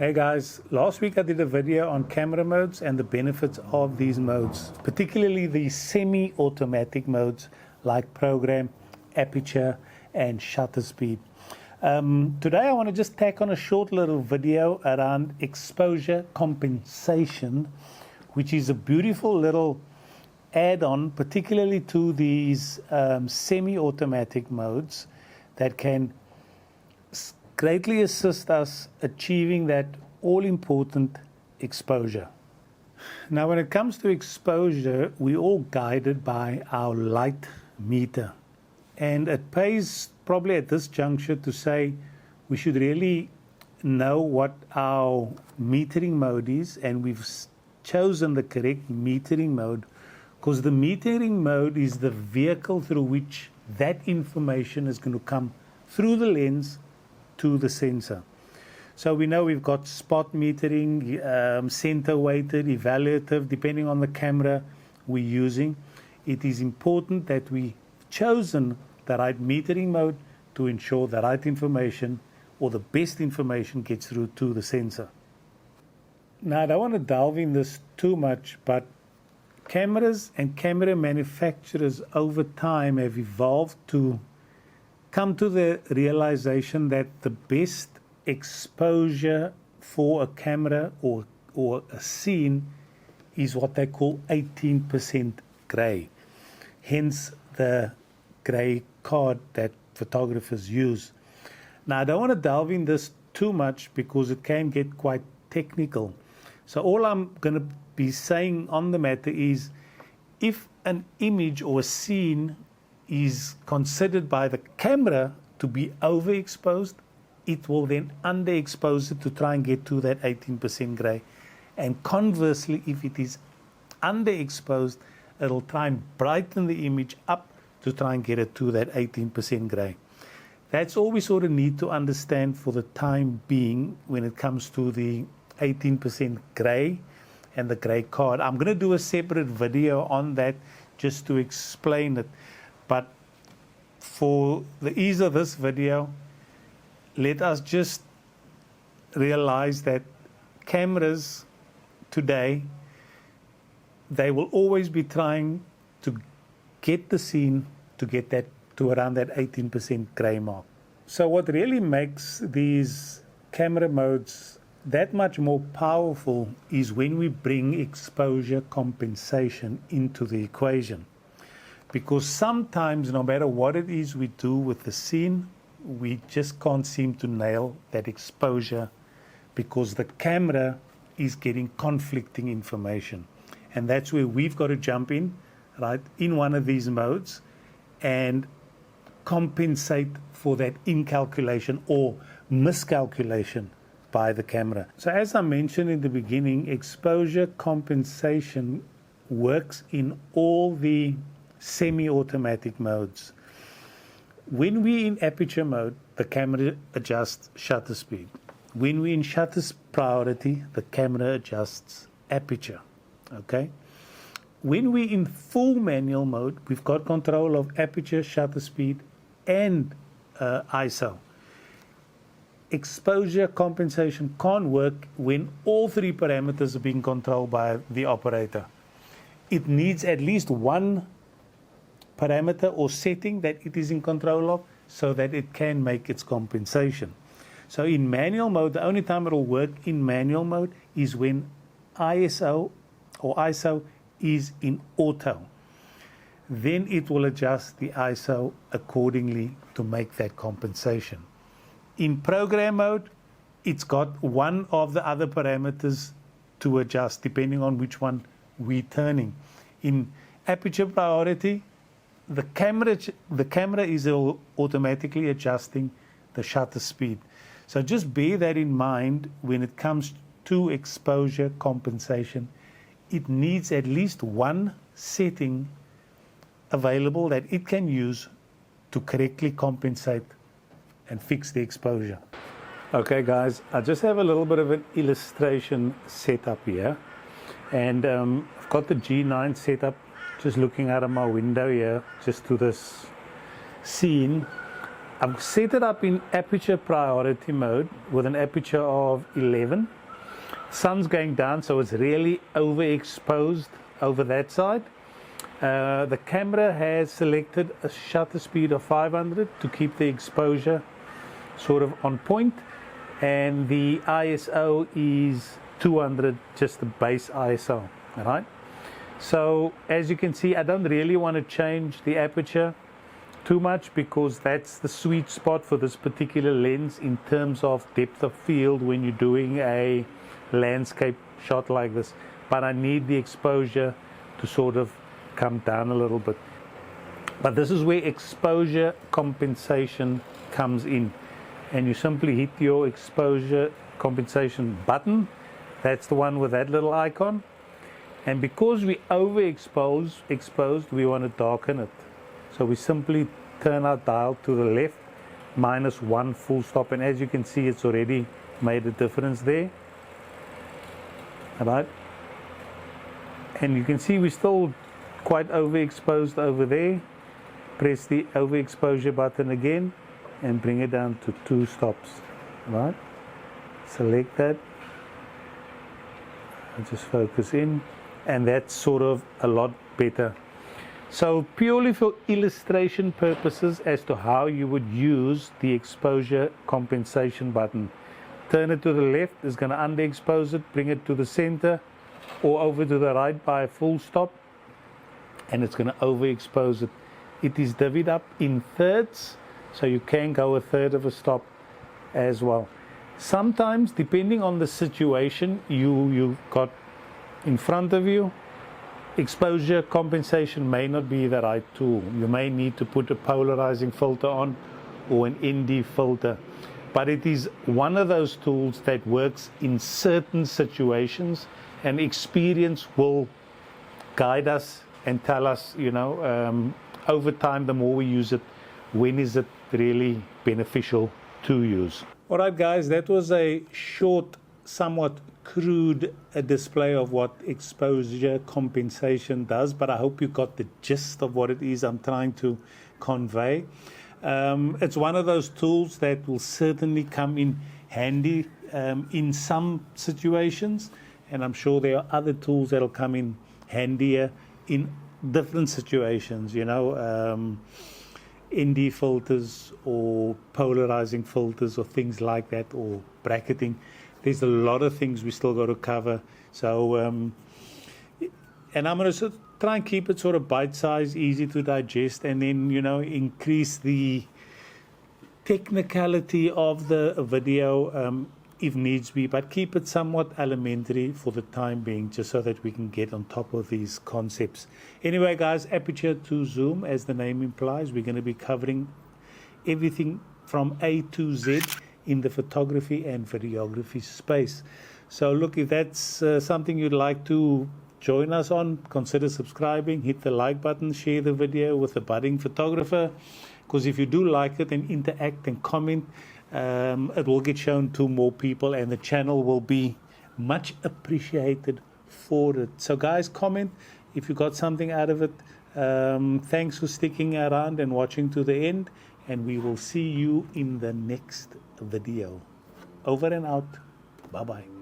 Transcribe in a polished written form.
Hey guys, last week I did a video on camera modes and the benefits of these modes, particularly the semi-automatic modes like program, aperture and shutter speed. Today I want to just tack on a short little video around exposure compensation, which is a beautiful little add-on, particularly to these semi-automatic modes that can greatly assist us achieving that all-important exposure. Now, when it comes to exposure, we're all guided by our light meter. And it pays probably at this juncture to say we should really know what our metering mode is, and we've chosen the correct metering mode because the metering mode is the vehicle through which that information is going to come through the lens to the sensor. So we know we've got spot metering, center weighted, evaluative, depending on the camera we're using. It is important that we've chosen the right metering mode to ensure the right information or the best information gets through to the sensor. Now, I don't want to delve in this too much, but cameras and camera manufacturers over time have evolved to come to the realization that the best exposure for a camera or a scene is what they call 18% gray. Hence the gray card that photographers use. Now, I don't want to delve in this too much because it can get quite technical. So all I'm going to be saying on the matter is, if an image or a scene is considered by the camera to be overexposed, it will then underexpose it to try and get to that 18% gray. And conversely, if it is underexposed, it'll try and brighten the image up to try and get it to that 18% gray. That's all we sort of need to understand for the time being when it comes to the 18% gray and the gray card. I'm going to do a separate video on that just to explain it. But for the ease of this video, let us just realize that cameras today, they will always be trying to get the scene to get that to around that 18% gray mark. So what really makes these camera modes that much more powerful is when we bring exposure compensation into the equation. Because sometimes, no matter what it is we do with the scene, we just can't seem to nail that exposure because the camera is getting conflicting information. And that's where we've got to jump in, right, in one of these modes and compensate for that incalculation or miscalculation by the camera. So as I mentioned in the beginning, exposure compensation works in all the semi-automatic modes. When we're in aperture mode, the camera adjusts shutter speed. When we're in shutter priority, the camera adjusts aperture. Okay? When we're in full manual mode, we've got control of aperture, shutter speed, and ISO. Exposure compensation can't work when all three parameters are being controlled by the operator. It needs at least one parameter or setting that it is in control of so that it can make its compensation. So in manual mode, the only time it will work in manual mode is when ISO or ISO is in auto. Then it will adjust the ISO accordingly to make that compensation. In program mode, it's got one of the other parameters to adjust depending on which one we're turning. In aperture priority, the camera is automatically adjusting the shutter speed. So just bear that in mind when it comes to exposure compensation. It needs at least one setting available that it can use to correctly compensate and fix the exposure. Okay guys, I just have a little bit of an illustration set up here. And I've got the G9 set up, just looking out of my window here, just to this scene. I've set it up in aperture priority mode with an aperture of 11. Sun's going down, so it's really overexposed over that side. The camera has selected a shutter speed of 500 to keep the exposure sort of on point, and the ISO is 200, just the base ISO. All right. So as you can see, I don't really want to change the aperture too much because that's the sweet spot for this particular lens in terms of depth of field when you're doing a landscape shot like this. But I need the exposure to sort of come down a little bit. But this is where exposure compensation comes in, and you simply hit your exposure compensation button. That's the one with that little icon. And because we exposed, we want to darken it. So we simply turn our dial to the left, -1 full stop, and as you can see, it's already made a difference there. All right. And you can see we're still quite overexposed over there. Press the overexposure button again and bring it down to 2 stops. All right. Select that. And just focus in. And that's sort of a lot better. So purely for illustration purposes as to how you would use the exposure compensation button, turn it to the left, is going to underexpose it, bring it to the center or over to the right by a full stop, and it's going to overexpose it. It is divvied up in thirds, so you can go a third of a stop as well. Sometimes, depending on the situation you've got in front of you, exposure compensation may not be the right tool. You may need to put a polarizing filter on or an ND filter. But it is one of those tools that works in certain situations, and experience will guide us and tell us, over time, the more we use it, when is it really beneficial to use. All right, guys, that was a short, somewhat crude display of what exposure compensation does, but I hope you got the gist of what it is I'm trying to convey. It's one of those tools that will certainly come in handy in some situations, and I'm sure there are other tools that will come in handier in different situations, ND filters or polarizing filters or things like that, or bracketing. There's a lot of things we still got to cover. So, and I'm going to try and keep it sort of bite-sized, easy to digest, and then, increase the technicality of the video if needs be, but keep it somewhat elementary for the time being, just so that we can get on top of these concepts. Anyway, guys, aperture to zoom, as the name implies, we're going to be covering everything from A to Z in the photography and videography space. So look, if that's something you'd like to join us on, consider subscribing, hit the like button, share the video with a budding photographer, because if you do like it and interact and comment, it will get shown to more people and the channel will be much appreciated for it. So guys, comment if you got something out of it. Thanks for sticking around and watching to the end, and we will see you in the next video. Over and out. Bye-bye.